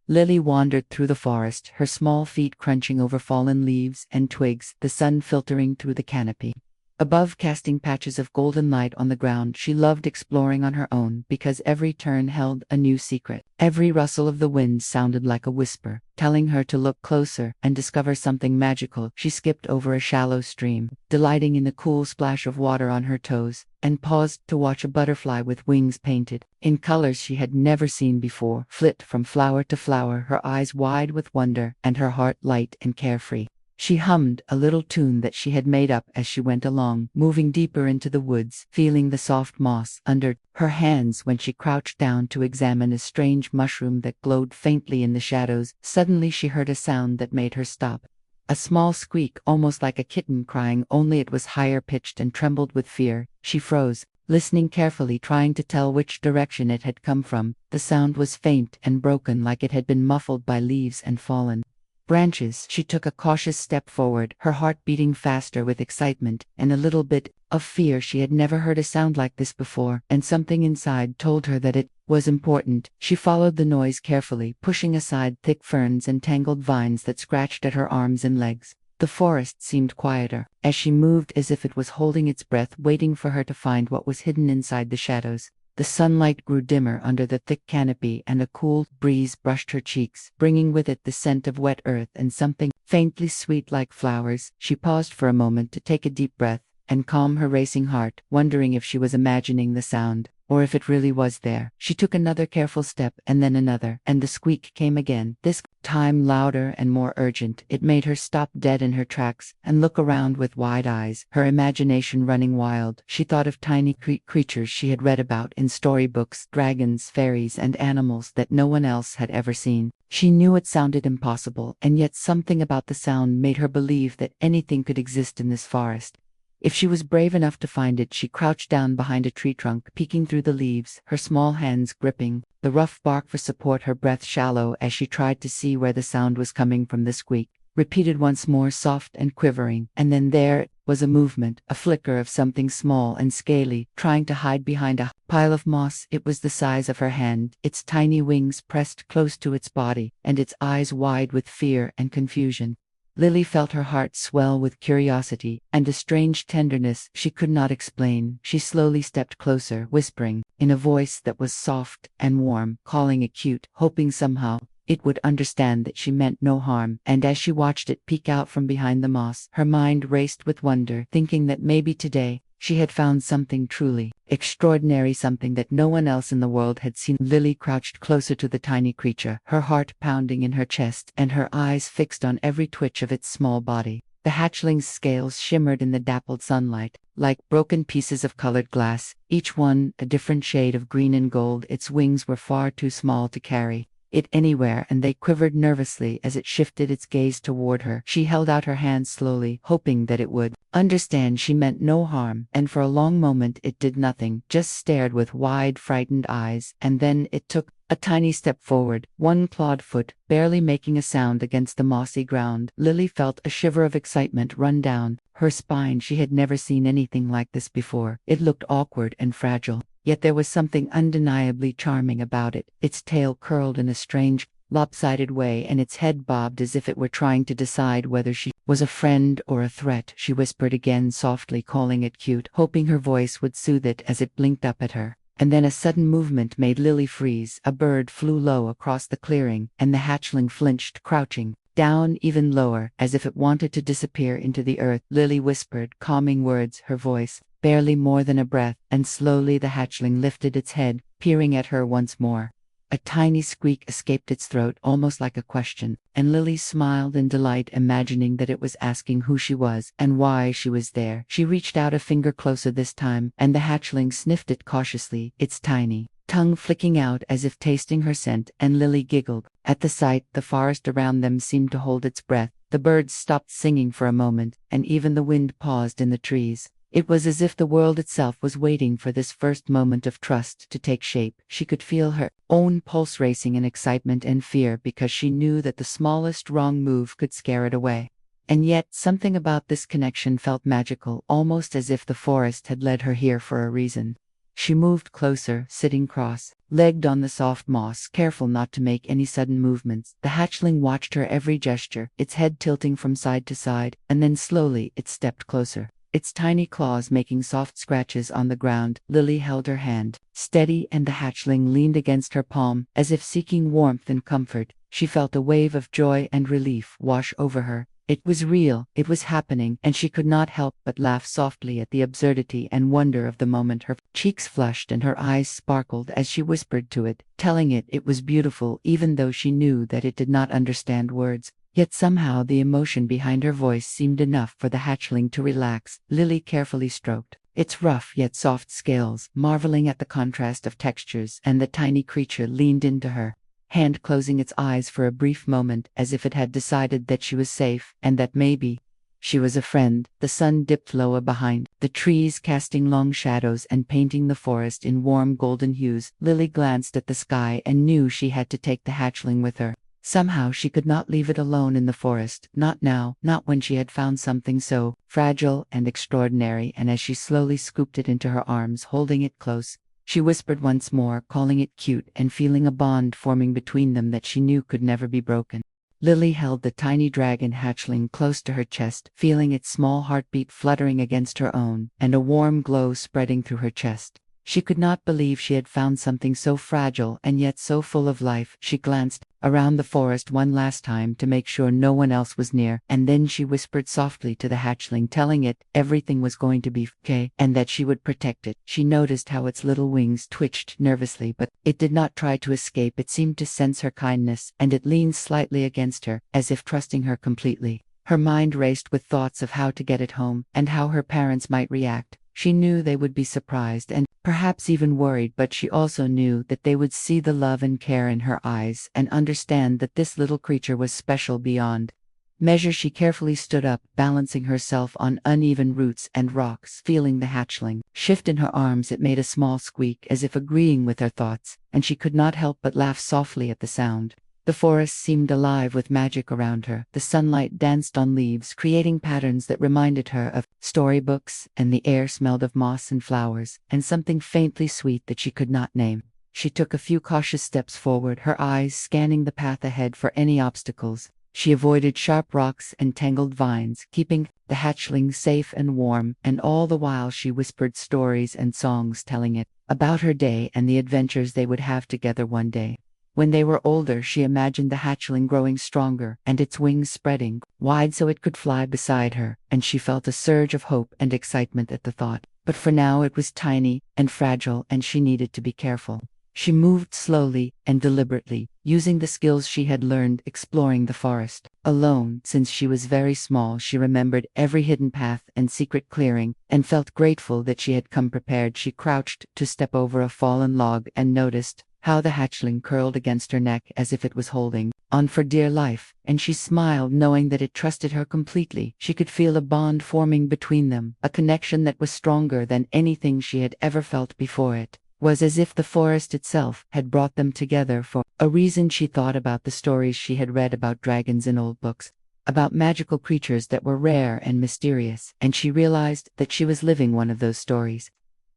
Lily wandered through the forest, her small feet crunching over fallen leaves and twigs, the sun filtering through the canopy above, casting patches of golden light on the ground. She loved exploring on her own because every turn held a new secret. Every rustle of the wind sounded like a whisper, telling her to look closer and discover something magical. She skipped over a shallow stream, delighting in the cool splash of water on her toes, and paused to watch a butterfly with wings painted in colors she had never seen before flit from flower to flower, her eyes wide with wonder and her heart light and carefree. She hummed a little tune that she had made up as she went along, moving deeper into the woods, feeling the soft moss under her hands when she crouched down to examine a strange mushroom that glowed faintly in the shadows. Suddenly she heard a sound that made her stop. A small squeak, almost like a kitten crying, only it was higher pitched and trembled with fear. She froze, listening carefully, trying to tell which direction it had come from. The sound was faint and broken, like it had been muffled by leaves and fallen branches. She took a cautious step forward, her heart beating faster with excitement and a little bit of fear. She had never heard a sound like this before, and something inside told her that it was important. She followed the noise carefully, pushing aside thick ferns and tangled vines that scratched at her arms and legs. The forest seemed quieter as she moved, as if it was holding its breath, waiting for her to find what was hidden inside the shadows. The sunlight grew dimmer under the thick canopy, and a cool breeze brushed her cheeks, bringing with it the scent of wet earth and something faintly sweet like flowers. She paused for a moment to take a deep breath and calm her racing heart, wondering if she was imagining the sound or if it really was there. She took another careful step and then another, and the squeak came again, this time louder and more urgent. It made her stop dead in her tracks and look around with wide eyes, her imagination running wild. She thought of tiny creatures she had read about in storybooks, dragons, fairies, and animals that no one else had ever seen. She knew it sounded impossible, and yet something about the sound made her believe that anything could exist in this forest. If she was brave enough to find it, she crouched down behind a tree trunk, peeking through the leaves, her small hands gripping the rough bark for support, her breath shallow as she tried to see where the sound was coming from. The squeak, repeated once more, soft and quivering, and then there was a movement, a flicker of something small and scaly, trying to hide behind a pile of moss. It was the size of her hand, its tiny wings pressed close to its body, and its eyes wide with fear and confusion. Lily felt her heart swell with curiosity and a strange tenderness she could not explain. She slowly stepped closer, whispering, in a voice that was soft and warm, calling it cute, hoping somehow it would understand that she meant no harm. And as she watched it peek out from behind the moss, her mind raced with wonder, thinking that maybe today she had found something truly extraordinary, something that no one else in the world had seen. Lily crouched closer to the tiny creature, her heart pounding in her chest and her eyes fixed on every twitch of its small body. The hatchling's scales shimmered in the dappled sunlight, like broken pieces of colored glass, each one a different shade of green and gold. Its wings were far too small to carry it anywhere, and they quivered nervously as it shifted its gaze toward her. She held out her hand slowly, hoping that it would understand she meant no harm, and for a long moment it did nothing, just stared with wide, frightened eyes. And then it took a tiny step forward, one clawed foot barely making a sound against the mossy ground. Lily felt a shiver of excitement run down her spine. She had never seen anything like this before. It looked awkward and fragile, yet there was something undeniably charming about it. Its tail curled in a strange, lopsided way, and its head bobbed as if it were trying to decide whether she was a friend or a threat. She whispered again, softly, calling it cute, hoping her voice would soothe it as it blinked up at her. And then a sudden movement made Lily freeze. A bird flew low across the clearing, and the hatchling flinched, crouching down even lower, as if it wanted to disappear into the earth. Lily whispered calming words, her voice barely more than a breath, and slowly the hatchling lifted its head, peering at her once more. A tiny squeak escaped its throat, almost like a question, and Lily smiled in delight, imagining that it was asking who she was and why she was there. She reached out a finger closer this time, and the hatchling sniffed it cautiously, its tiny tongue flicking out as if tasting her scent, and Lily giggled. At the sight, the forest around them seemed to hold its breath. The birds stopped singing for a moment, and even the wind paused in the trees. It was as if the world itself was waiting for this first moment of trust to take shape. She could feel her own pulse racing in excitement and fear, because she knew that the smallest wrong move could scare it away. And yet something about this connection felt magical, almost as if the forest had led her here for a reason. She moved closer, sitting cross-legged on the soft moss, careful not to make any sudden movements. The hatchling watched her every gesture, its head tilting from side to side, and then slowly it stepped closer, its tiny claws making soft scratches on the ground. Lily held her hand steady, and the hatchling leaned against her palm, as if seeking warmth and comfort. She felt a wave of joy and relief wash over her. It was real, it was happening, and she could not help but laugh softly at the absurdity and wonder of the moment. Her cheeks flushed and her eyes sparkled as she whispered to it, telling it it was beautiful even though she knew that it did not understand words. Yet somehow the emotion behind her voice seemed enough for the hatchling to relax. Lily carefully stroked its rough yet soft scales, marveling at the contrast of textures, and the tiny creature leaned into her hand, closing its eyes for a brief moment, as if it had decided that she was safe, and that maybe she was a friend. The sun dipped lower behind the trees, casting long shadows and painting the forest in warm golden hues. Lily glanced at the sky and knew she had to take the hatchling with her. Somehow she could not leave it alone in the forest, not now, not when she had found something so fragile and extraordinary. And as she slowly scooped it into her arms, holding it close, she whispered once more, calling it cute and feeling a bond forming between them that she knew could never be broken. Lily held the tiny dragon hatchling close to her chest, feeling its small heartbeat fluttering against her own, and a warm glow spreading through her chest. She could not believe she had found something so fragile and yet so full of life. She glanced around the forest one last time to make sure no one else was near, and then she whispered softly to the hatchling, telling it everything was going to be okay and that she would protect it. She noticed how its little wings twitched nervously, but it did not try to escape. It seemed to sense her kindness, and it leaned slightly against her, as if trusting her completely. Her mind raced with thoughts of how to get it home, and how her parents might react. She knew they would be surprised and perhaps even worried, but she also knew that they would see the love and care in her eyes and understand that this little creature was special beyond measure. She carefully stood up, balancing herself on uneven roots and rocks, feeling the hatchling shift in her arms. It made a small squeak as if agreeing with her thoughts, and she could not help but laugh softly at the sound. The forest seemed alive with magic around her. The sunlight danced on leaves, creating patterns that reminded her of storybooks, and the air smelled of moss and flowers, and something faintly sweet that she could not name. She took a few cautious steps forward, her eyes scanning the path ahead for any obstacles. She avoided sharp rocks and tangled vines, keeping the hatchling safe and warm, and all the while she whispered stories and songs, telling it about her day and the adventures they would have together one day. When they were older, she imagined the hatchling growing stronger and its wings spreading wide so it could fly beside her, and she felt a surge of hope and excitement at the thought. But for now it was tiny and fragile, and she needed to be careful. She moved slowly and deliberately, using the skills she had learned exploring the forest alone. Since she was very small, she remembered every hidden path and secret clearing, and felt grateful that she had come prepared. She crouched to step over a fallen log and noticed how the hatchling curled against her neck as if it was holding on for dear life, and she smiled knowing that it trusted her completely. She could feel a bond forming between them, a connection that was stronger than anything she had ever felt before. It was as if the forest itself had brought them together for a reason. She thought about the stories she had read about dragons in old books, about magical creatures that were rare and mysterious, and she realized that she was living one of those stories.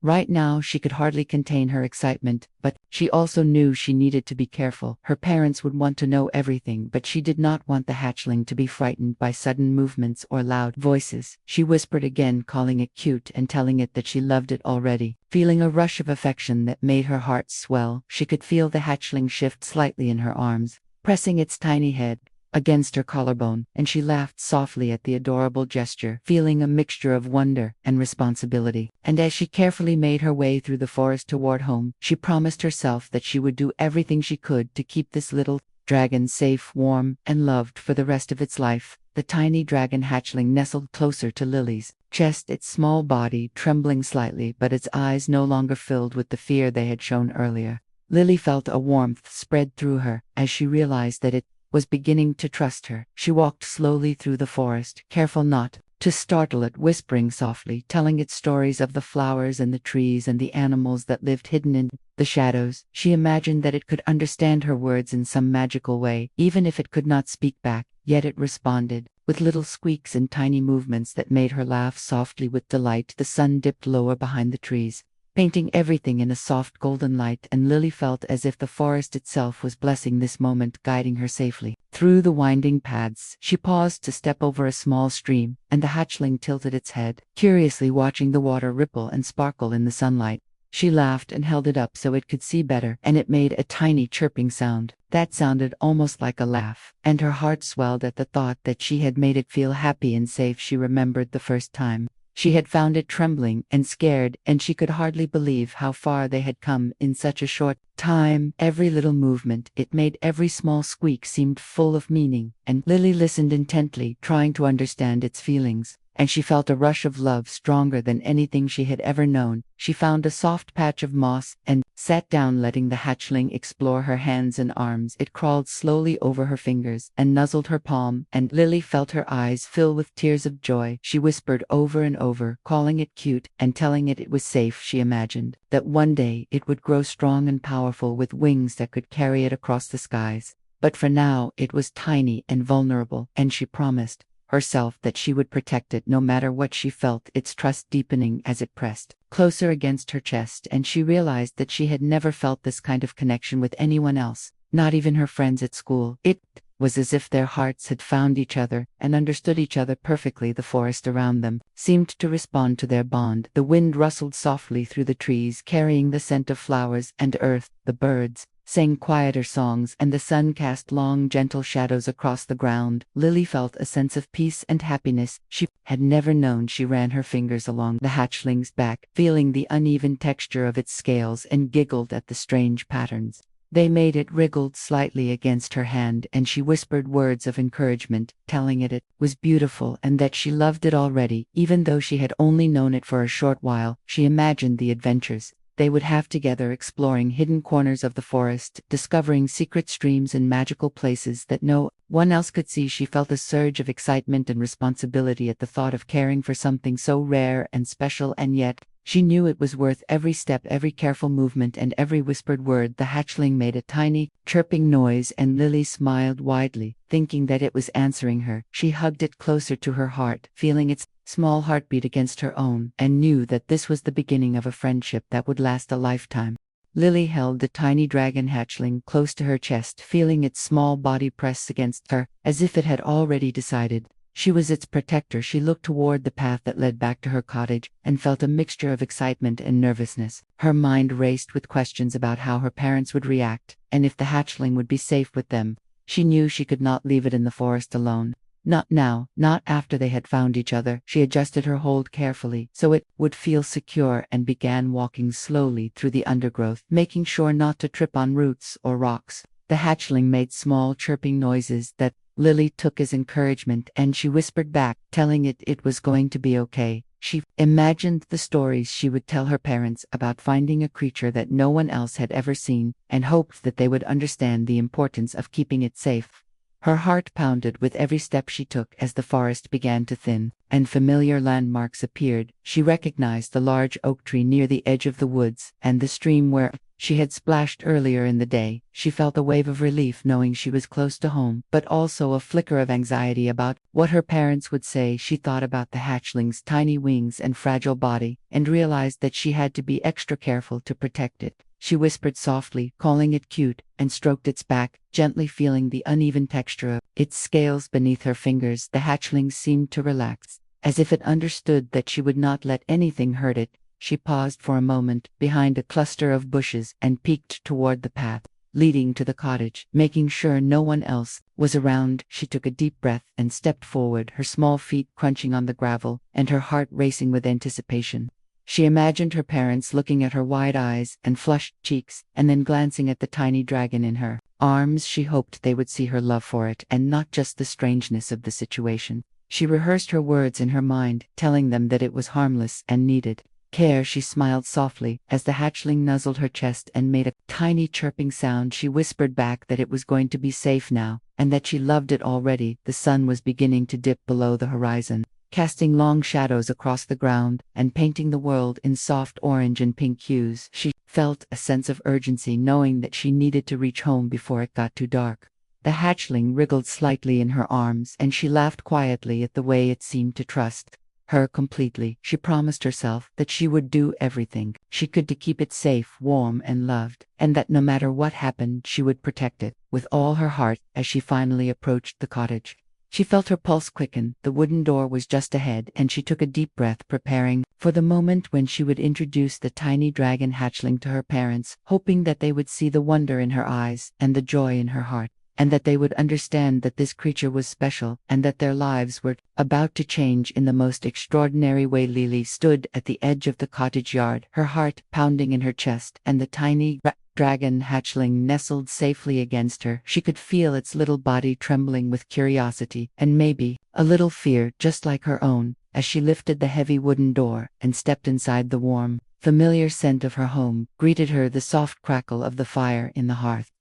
Right now she could hardly contain her excitement, but she also knew she needed to be careful. Her parents would want to know everything, but she did not want the hatchling to be frightened by sudden movements or loud voices. She whispered again, calling it cute and telling it that she loved it already. Feeling a rush of affection that made her heart swell, she could feel the hatchling shift slightly in her arms, pressing its tiny head against her collarbone, and she laughed softly at the adorable gesture, feeling a mixture of wonder and responsibility. And as she carefully made her way through the forest toward home, she promised herself that she would do everything she could to keep this little dragon safe, warm, and loved for the rest of its life. The tiny dragon hatchling nestled closer to Lily's chest, its small body trembling slightly, but its eyes no longer filled with the fear they had shown earlier. Lily felt a warmth spread through her as she realized that it was beginning to trust her. She walked slowly through the forest, careful not to startle it, whispering softly, telling it stories of the flowers and the trees and the animals that lived hidden in the shadows. She imagined that it could understand her words in some magical way, even if it could not speak back. Yet it responded with little squeaks and tiny movements that made her laugh softly with delight. The sun dipped lower behind the trees, painting everything in a soft golden light, and Lily felt as if the forest itself was blessing this moment, guiding her safely. Through the winding paths, she paused to step over a small stream, and the hatchling tilted its head, curiously watching the water ripple and sparkle in the sunlight. She laughed and held it up so it could see better, and it made a tiny chirping sound that sounded almost like a laugh, and her heart swelled at the thought that she had made it feel happy and safe. She remembered the first time she had found it trembling and scared, and she could hardly believe how far they had come in such a short time. Every little movement it made, every small squeak seemed full of meaning, and Lily listened intently, trying to understand its feelings. And she felt a rush of love stronger than anything she had ever known. She found a soft patch of moss and sat down, letting the hatchling explore her hands and arms. It crawled slowly over her fingers and nuzzled her palm, and Lily felt her eyes fill with tears of joy. She whispered over and over, calling it cute and telling it was safe. She imagined that one day it would grow strong and powerful with wings that could carry it across the skies. But for now it was tiny and vulnerable, and she promised herself that she would protect it no matter what. She felt its trust deepening as it pressed closer against her chest, and she realized that she had never felt this kind of connection with anyone else, not even her friends at school. It was as if their hearts had found each other and understood each other perfectly. The forest around them seemed to respond to their bond. The wind rustled softly through the trees, carrying the scent of flowers and earth. The birds sang quieter songs, and the sun cast long, gentle shadows across the ground. Lily felt a sense of peace and happiness she had never known. She ran her fingers along the hatchling's back, feeling the uneven texture of its scales, and giggled at the strange patterns they made. It wriggled slightly against her hand, and she whispered words of encouragement, telling it was beautiful and that she loved it already, even though she had only known it for a short while. She imagined the adventures they would have together, exploring hidden corners of the forest, discovering secret streams and magical places that no one else could see. She felt a surge of excitement and responsibility at the thought of caring for something so rare and special, and yet she knew it was worth every step, every careful movement, and every whispered word. The hatchling made a tiny, chirping noise, and Lily smiled widely, thinking that it was answering her. She hugged it closer to her heart, feeling its small heartbeat against her own, and knew that this was the beginning of a friendship that would last a lifetime. Lily held the tiny dragon hatchling close to her chest, feeling its small body press against her, as if it had already decided she was its protector. She looked toward the path that led back to her cottage, and felt a mixture of excitement and nervousness. Her mind raced with questions about how her parents would react, and if the hatchling would be safe with them. She knew she could not leave it in the forest alone. Not now, not after they had found each other. She adjusted her hold carefully so it would feel secure, and began walking slowly through the undergrowth, making sure not to trip on roots or rocks. The hatchling made small chirping noises that Lily took as encouragement, and she whispered back, telling it was going to be okay. She imagined the stories she would tell her parents about finding a creature that no one else had ever seen, and hoped that they would understand the importance of keeping it safe. Her heart pounded with every step she took as the forest began to thin, and familiar landmarks appeared. She recognized the large oak tree near the edge of the woods, and the stream where she had splashed earlier in the day. She felt a wave of relief knowing she was close to home, but also a flicker of anxiety about what her parents would say. She thought about the hatchling's tiny wings and fragile body, and realized that she had to be extra careful to protect it. She whispered softly, calling it cute, and stroked its back, gently feeling the uneven texture of its scales beneath her fingers. The hatchling seemed to relax, as if it understood that she would not let anything hurt it. She paused for a moment behind a cluster of bushes and peeked toward the path leading to the cottage, making sure no one else was around. She took a deep breath and stepped forward, her small feet crunching on the gravel, and her heart racing with anticipation. She imagined her parents looking at her wide eyes and flushed cheeks, and then glancing at the tiny dragon in her arms. She hoped they would see her love for it, and not just the strangeness of the situation. She rehearsed her words in her mind, telling them that it was harmless and needed care. She smiled softly as the hatchling nuzzled her chest and made a tiny chirping sound. She whispered back that it was going to be safe now, and that she loved it already. The sun was beginning to dip below the horizon, casting long shadows across the ground and painting the world in soft orange and pink hues. She felt a sense of urgency, knowing that she needed to reach home before it got too dark. The hatchling wriggled slightly in her arms, and she laughed quietly at the way it seemed to trust her completely. She promised herself that she would do everything she could to keep it safe, warm, and loved, and that no matter what happened, she would protect it with all her heart. As she finally approached the cottage, she felt her pulse quicken. The wooden door was just ahead, and she took a deep breath, preparing for the moment when she would introduce the tiny dragon hatchling to her parents, hoping that they would see the wonder in her eyes and the joy in her heart, and that they would understand that this creature was special and that their lives were about to change in the most extraordinary way. Lily stood at the edge of the cottage yard, her heart pounding in her chest, and the tiny dragon hatchling nestled safely against her. She could feel its little body trembling with curiosity and maybe a little fear, just like her own, as she lifted the heavy wooden door and stepped inside. The warm, familiar scent of her home greeted her, the soft crackle of the fire in the hearth,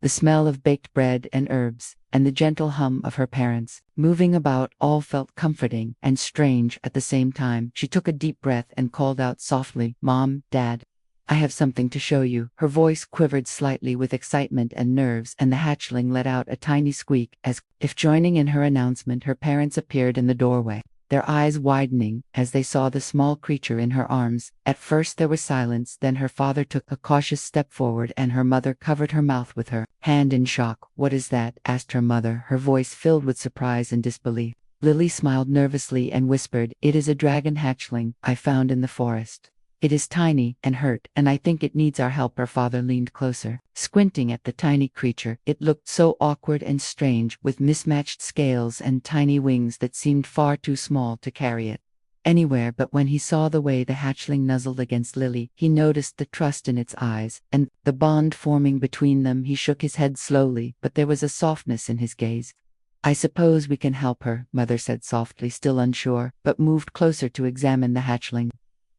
the smell of baked bread and herbs, and the gentle hum of her parents moving about all felt comforting and strange at the same time. She took a deep breath and called out softly, "Mom, Dad, I have something to show you." Her voice quivered slightly with excitement and nerves, and the hatchling let out a tiny squeak as if joining in her announcement. Her parents appeared in the doorway, their eyes widening as they saw the small creature in her arms. At first there was silence, then her father took a cautious step forward and her mother covered her mouth with her hand in shock. "What is that?" asked her mother, her voice filled with surprise and disbelief. Lily smiled nervously and whispered, "It is a dragon hatchling I found in the forest. It is tiny and hurt, and I think it needs our help." Her father leaned closer, squinting at the tiny creature. It looked so awkward and strange, with mismatched scales and tiny wings that seemed far too small to carry it anywhere. But when he saw the way the hatchling nuzzled against Lily, he noticed the trust in its eyes and the bond forming between them. He shook his head slowly, but there was a softness in his gaze. "I suppose we can help her," Mother said softly, still unsure, but moved closer to examine the hatchling.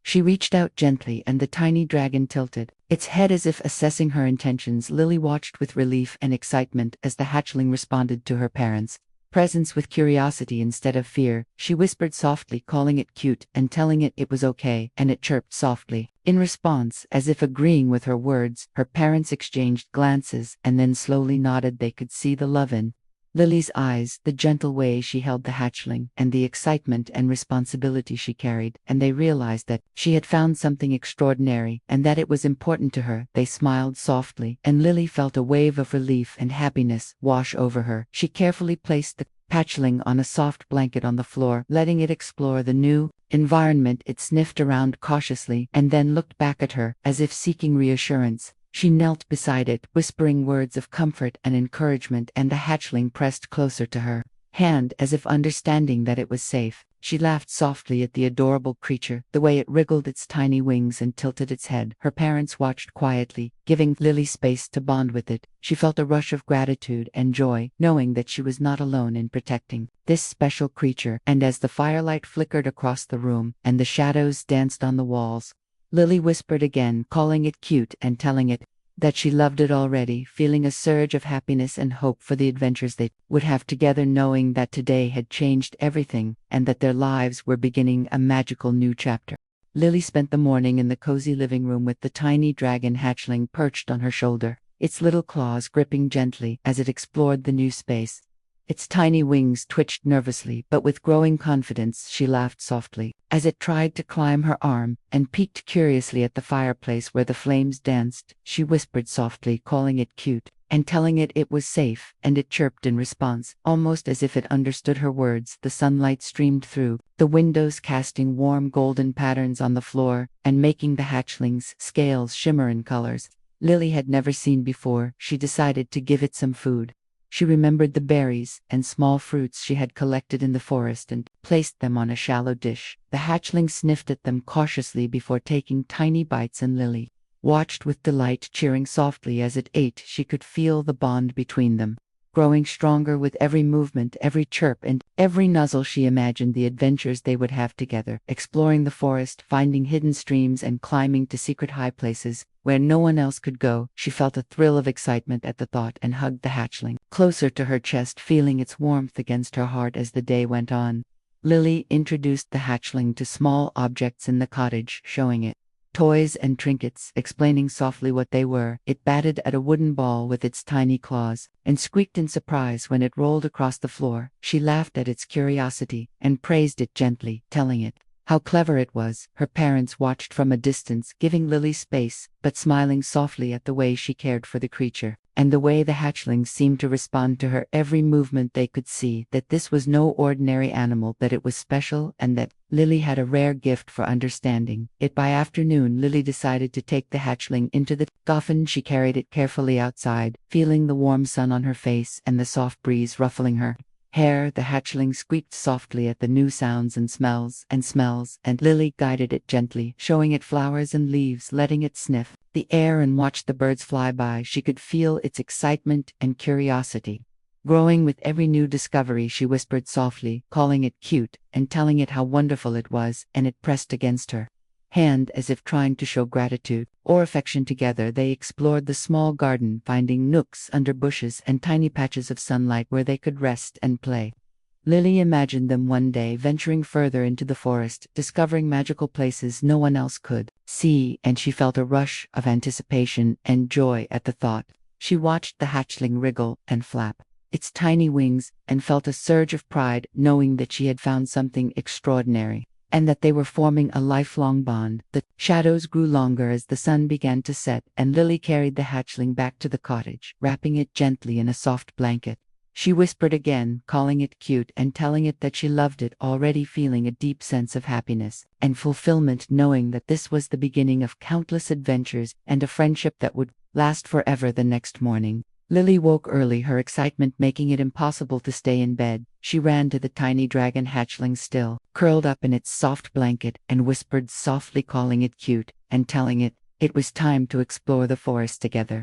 She reached out gently, and the tiny dragon tilted its head as if assessing her intentions. Lily watched with relief and excitement as the hatchling responded to her parents' presence with curiosity instead of fear. She whispered softly, calling it cute and telling it it was okay, and it chirped softly in response, as if agreeing with her words. Her parents exchanged glances and then slowly nodded. They could see the love in Lily's eyes, the gentle way she held the hatchling, and the excitement and responsibility she carried, and they realized that she had found something extraordinary and that it was important to her. They smiled softly, and Lily felt a wave of relief and happiness wash over her. She carefully placed the hatchling on a soft blanket on the floor, letting it explore the new environment. It sniffed around cautiously and then looked back at her, as if seeking reassurance. She knelt beside it, whispering words of comfort and encouragement, and the hatchling pressed closer to her hand as if understanding that it was safe. She laughed softly at the adorable creature, the way it wriggled its tiny wings and tilted its head. Her parents watched quietly, giving Lily space to bond with it. She felt a rush of gratitude and joy, knowing that she was not alone in protecting this special creature. And as the firelight flickered across the room and the shadows danced on the walls, Lily whispered again, calling it cute and telling it that she loved it already, feeling a surge of happiness and hope for the adventures they would have together, knowing that today had changed everything and that their lives were beginning a magical new chapter. Lily spent the morning in the cozy living room with the tiny dragon hatchling perched on her shoulder, its little claws gripping gently as it explored the new space. Its tiny wings twitched nervously, but with growing confidence she laughed softly as it tried to climb her arm and peeked curiously at the fireplace where the flames danced. She whispered softly, calling it cute and telling it it was safe, and it chirped in response, almost as if it understood her words. The sunlight streamed through the windows, casting warm golden patterns on the floor and making the hatchling's scales shimmer in colors Lily had never seen before. She decided to give it some food. She remembered the berries and small fruits she had collected in the forest and placed them on a shallow dish. The hatchling sniffed at them cautiously before taking tiny bites, and Lily watched with delight, cheering softly as it ate. She could feel the bond between them growing stronger with every movement, every chirp, and every nuzzle. She imagined the adventures they would have together, exploring the forest, finding hidden streams, and climbing to secret high places where no one else could go. She felt a thrill of excitement at the thought and hugged the hatchling closer to her chest, feeling its warmth against her heart. As the day went on, Lily introduced the hatchling to small objects in the cottage, showing it toys and trinkets, explaining softly what they were. It batted at a wooden ball with its tiny claws, and squeaked in surprise when it rolled across the floor. She laughed at its curiosity, and praised it gently, telling it how clever it was. Her parents watched from a distance, giving Lily space, but smiling softly at the way she cared for the creature, and the way the hatchling seemed to respond to her every movement. They could see that this was no ordinary animal, that it was special, and that Lily had a rare gift for understanding it. By afternoon, Lily decided to take the hatchling into the coffin. She carried it carefully outside, feeling the warm sun on her face and the soft breeze ruffling her hair. The hatchling squeaked softly at the new sounds and smells, and Lily guided it gently, showing it flowers and leaves, letting it sniff the air and watch the birds fly by. She could feel its excitement and curiosity growing with every new discovery. She whispered softly, calling it cute, and telling it how wonderful it was, and it pressed against her hand as if trying to show gratitude or affection. Together they explored the small garden, finding nooks under bushes and tiny patches of sunlight where they could rest and play. Lily imagined them one day venturing further into the forest, discovering magical places no one else could see, and she felt a rush of anticipation and joy at the thought. She watched the hatchling wriggle and flap its tiny wings, and felt a surge of pride, knowing that she had found something extraordinary, and that they were forming a lifelong bond. The shadows grew longer as the sun began to set, and Lily carried the hatchling back to the cottage, wrapping it gently in a soft blanket. She whispered again, calling it cute and telling it that she loved it, already feeling a deep sense of happiness and fulfillment, knowing that this was the beginning of countless adventures and a friendship that would last forever. The next morning, Lily woke early, her excitement making it impossible to stay in bed. She ran to the tiny dragon hatchling, still curled up in its soft blanket, and whispered softly, calling it cute and telling it was time to explore the forest together.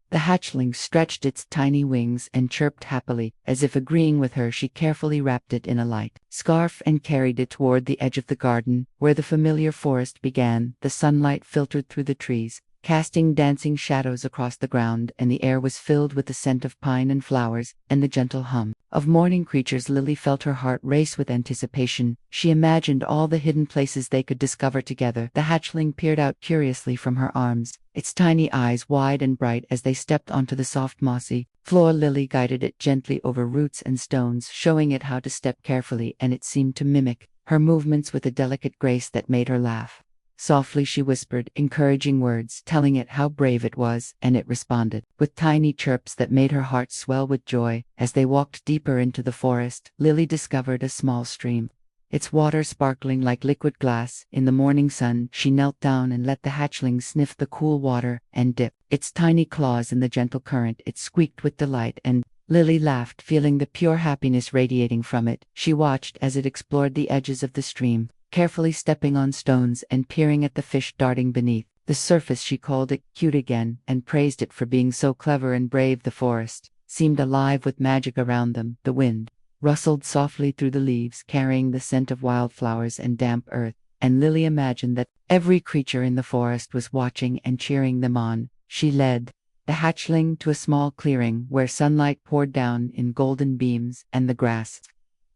The hatchling stretched its tiny wings and chirped happily, as if agreeing with her. She carefully wrapped it in a light scarf and carried it toward the edge of the garden, where the familiar forest began. The sunlight filtered through the trees, casting dancing shadows across the ground, and the air was filled with the scent of pine and flowers, and the gentle hum of morning creatures. Lily felt her heart race with anticipation. She imagined all the hidden places they could discover together. The hatchling peered out curiously from her arms, its tiny eyes wide and bright as they stepped onto the soft mossy floor. Lily guided it gently over roots and stones, showing it how to step carefully, and it seemed to mimic her movements with a delicate grace that made her laugh. Softly she whispered encouraging words, telling it how brave it was, and it responded with tiny chirps that made her heart swell with joy. As they walked deeper into the forest, Lily discovered a small stream, its water sparkling like liquid glass in the morning sun. She knelt down and let the hatchling sniff the cool water and dip its tiny claws in the gentle current. It squeaked with delight, and Lily laughed, feeling the pure happiness radiating from it. She watched as it explored the edges of the stream, carefully stepping on stones and peering at the fish darting beneath the surface. She called it cute again and praised it for being so clever and brave. The forest seemed alive with magic around them. The wind rustled softly through the leaves, carrying the scent of wildflowers and damp earth, and Lily imagined that every creature in the forest was watching and cheering them on. She led the hatchling to a small clearing where sunlight poured down in golden beams, and the grass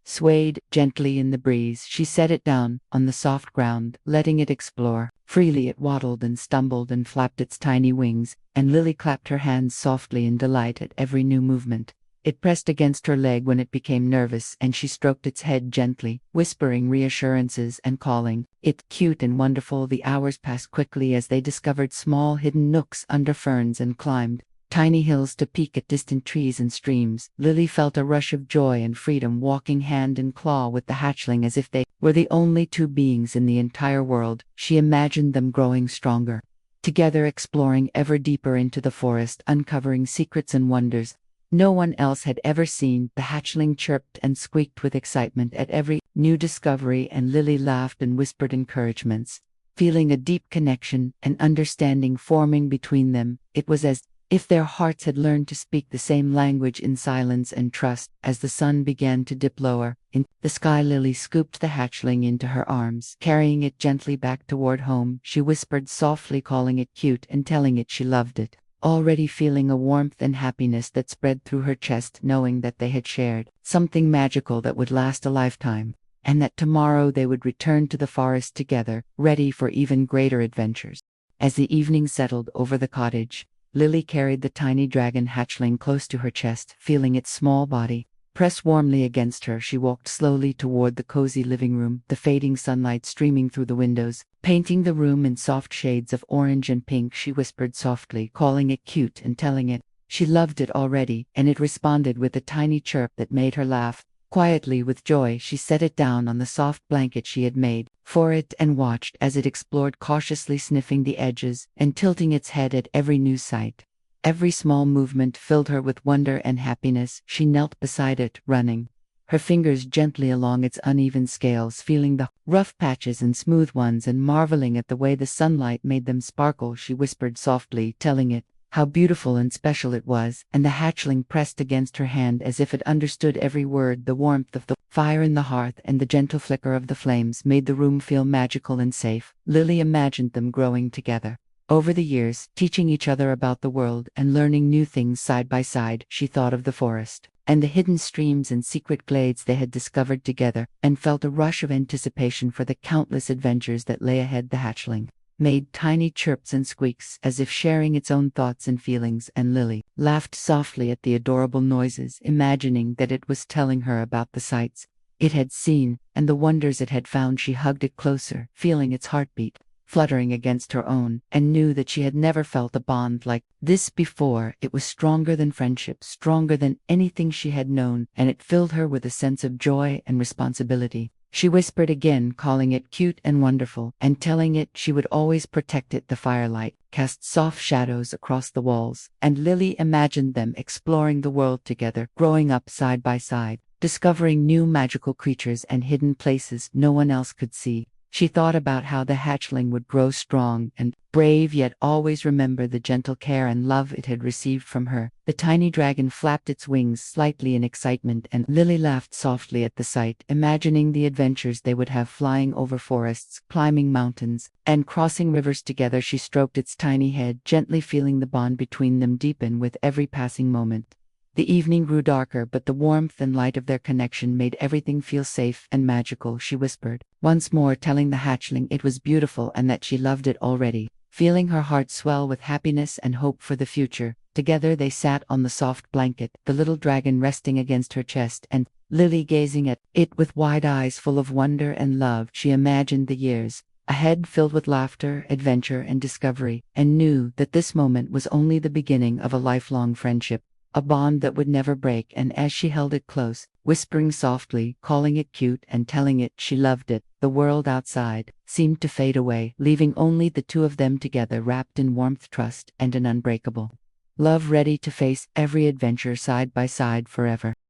swayed gently in the breeze. She set it down on the soft ground, letting it explore freely. It waddled and stumbled and flapped its tiny wings, and Lily clapped her hands softly in delight at every new movement. It pressed against her leg when it became nervous, and she stroked its head gently, whispering reassurances and calling it cute and wonderful. The hours passed quickly as they discovered small hidden nooks under ferns and climbed tiny hills to peek at distant trees and streams. Lily felt a rush of joy and freedom, walking hand in claw with the hatchling as if they were the only two beings in the entire world. She imagined them growing stronger together, exploring ever deeper into the forest, uncovering secrets and wonders no one else had ever seen. The hatchling chirped and squeaked with excitement at every new discovery, and Lily laughed and whispered encouragements, feeling a deep connection and understanding forming between them. It was as if their hearts had learned to speak the same language in silence and trust. As the sun began to dip lower in the sky, Lily scooped the hatchling into her arms, carrying it gently back toward home. She whispered softly, calling it cute and telling it she loved it, already feeling a warmth and happiness that spread through her chest, knowing that they had shared something magical that would last a lifetime. and that tomorrow they would return to the forest together, ready for even greater adventures. As the evening settled over the cottage, Lily carried the tiny dragon hatchling close to her chest, feeling its small body press warmly against her. She walked slowly toward the cozy living room, the fading sunlight streaming through the windows, painting the room in soft shades of orange and pink. She whispered softly, calling it cute and telling it she loved it already, and it responded with a tiny chirp that made her laugh. Quietly, with joy, she set it down on the soft blanket she had made for it and watched as it explored, cautiously sniffing the edges and tilting its head at every new sight. Every small movement filled her with wonder and happiness. She knelt beside it, running her fingers gently along its uneven scales, feeling the rough patches and smooth ones and marveling at the way the sunlight made them sparkle. She whispered softly, telling it how beautiful and special it was, and the hatchling pressed against her hand as if it understood every word. The warmth of the fire in the hearth and the gentle flicker of the flames made the room feel magical and safe. Lily imagined them growing together over the years, teaching each other about the world and learning new things side by side. She thought of the forest and the hidden streams and secret glades they had discovered together, and felt a rush of anticipation for the countless adventures that lay ahead. The hatchling made tiny chirps and squeaks as if sharing its own thoughts and feelings, and Lily laughed softly at the adorable noises, imagining that it was telling her about the sights it had seen and the wonders it had found. She hugged it closer, feeling its heartbeat fluttering against her own, and knew that she had never felt a bond like this before. It was stronger than friendship, stronger than anything she had known, and it filled her with a sense of joy and responsibility. She whispered again, calling it cute and wonderful, and telling it she would always protect it. The firelight cast soft shadows across the walls, and Lily imagined them exploring the world together, growing up side by side, discovering new magical creatures and hidden places no one else could see. She thought about how the hatchling would grow strong and brave, yet always remember the gentle care and love it had received from her. The tiny dragon flapped its wings slightly in excitement, and Lily laughed softly at the sight, imagining the adventures they would have, flying over forests, climbing mountains, and crossing rivers together. She stroked its tiny head, gently feeling the bond between them deepen with every passing moment. The evening grew darker, but the warmth and light of their connection made everything feel safe and magical. She whispered once more, telling the hatchling it was beautiful and that she loved it already, feeling her heart swell with happiness and hope for the future. Together they sat on the soft blanket, the little dragon resting against her chest, and Lily gazing at it with wide eyes full of wonder and love. She imagined the years ahead filled with laughter, adventure, and discovery, and knew that this moment was only the beginning of a lifelong friendship, a bond that would never break. And as she held it close, whispering softly, calling it cute, and telling it she loved it, the world outside seemed to fade away, leaving only the two of them together, wrapped in warmth, trust, and an unbreakable love, ready to face every adventure side by side forever.